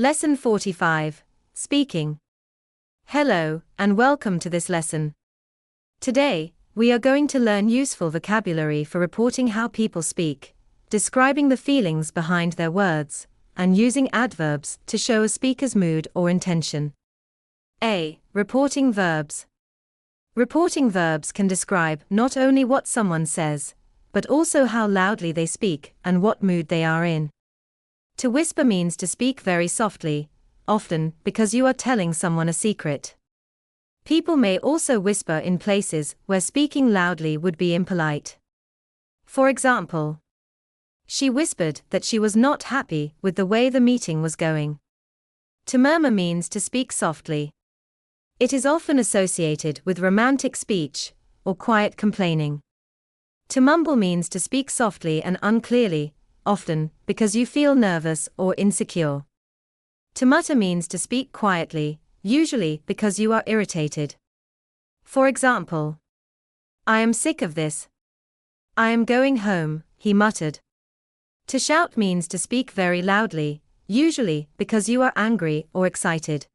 Lesson 45. Speaking. Hello, and welcome to this lesson. Today, we are going to learn useful vocabulary for reporting how people speak, describing the feelings behind their words, and using adverbs to show a speaker's mood or intention. A. Reporting verbs. Reporting verbs can describe not only what someone says, but also how loudly they speak and what mood they are in. To whisper means to speak very softly, often because you are telling someone a secret. People may also whisper in places where speaking loudly would be impolite. For example, she whispered that she was not happy with the way the meeting was going. To murmur means to speak softly. It is often associated with romantic speech or quiet complaining. To mumble means to speak softly and unclearly, often because you feel nervous or insecure. To mutter means to speak quietly, usually because you are irritated. For example, "I am sick of this. I am going home," he muttered. To shout means to speak very loudly, usually because you are angry or excited.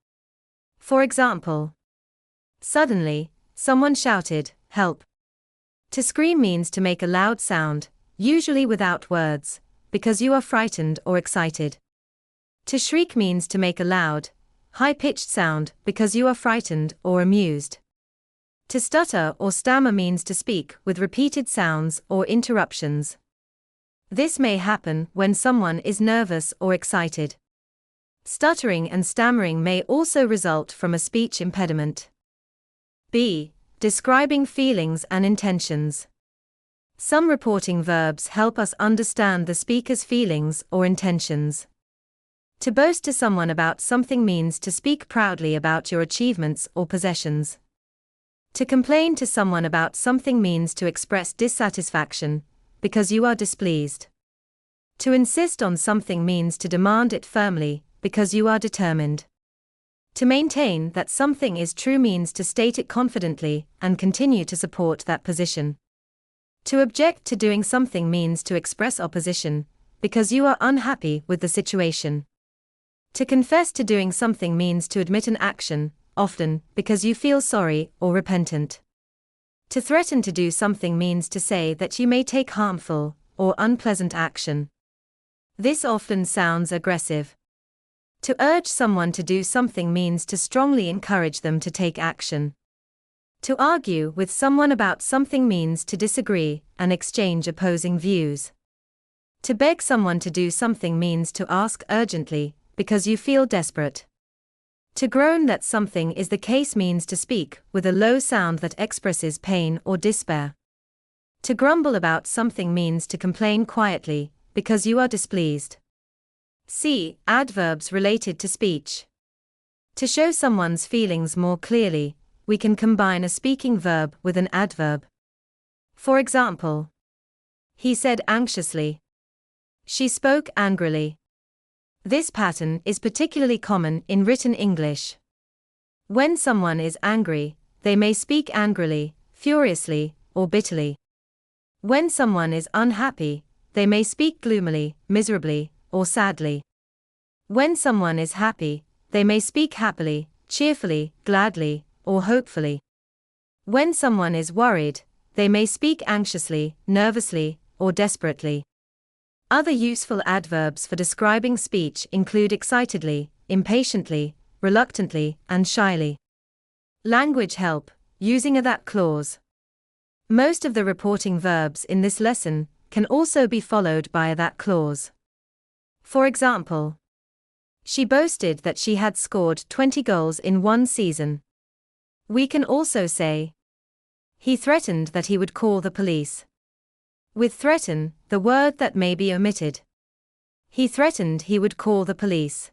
For example, suddenly, someone shouted, "Help." To scream means to make a loud sound, usually without words, because you are frightened or excited. To shriek means to make a loud, high-pitched sound because you are frightened or amused. To stutter or stammer means to speak with repeated sounds or interruptions. This may happen when someone is nervous or excited. Stuttering and stammering may also result from a speech impediment. B. Describing feelings and intentions. Some reporting verbs help us understand the speaker's feelings or intentions. To boast to someone about something means to speak proudly about your achievements or possessions. To complain to someone about something means to express dissatisfaction, because you are displeased. To insist on something means to demand it firmly, because you are determined. To maintain that something is true means to state it confidently and continue to support that position. To object to doing something means to express opposition, because you are unhappy with the situation. To confess to doing something means to admit an action, often because you feel sorry or repentant. To threaten to do something means to say that you may take harmful or unpleasant action. This often sounds aggressive. To urge someone to do something means to strongly encourage them to take action. To argue with someone about something means to disagree and exchange opposing views. To beg someone to do something means to ask urgently, because you feel desperate. To groan that something is the case means to speak with a low sound that expresses pain or despair. To grumble about something means to complain quietly, because you are displeased. C. Adverbs related to speech. To show someone's feelings more clearly, we can combine a speaking verb with an adverb. For example, he said anxiously. She spoke angrily. This pattern is particularly common in written English. When someone is angry, they may speak angrily, furiously, or bitterly. When someone is unhappy, they may speak gloomily, miserably, or sadly. When someone is happy, they may speak happily, cheerfully, gladly, or hopefully. When someone is worried, they may speak anxiously, nervously, or desperately. Other useful adverbs for describing speech include excitedly, impatiently, reluctantly, and shyly. Language help, using a that clause. Most of the reporting verbs in this lesson can also be followed by a that clause. For example, she boasted that she had scored 20 goals in one season. We can also say, he threatened that he would call the police. With threaten, the word that may be omitted. He threatened he would call the police.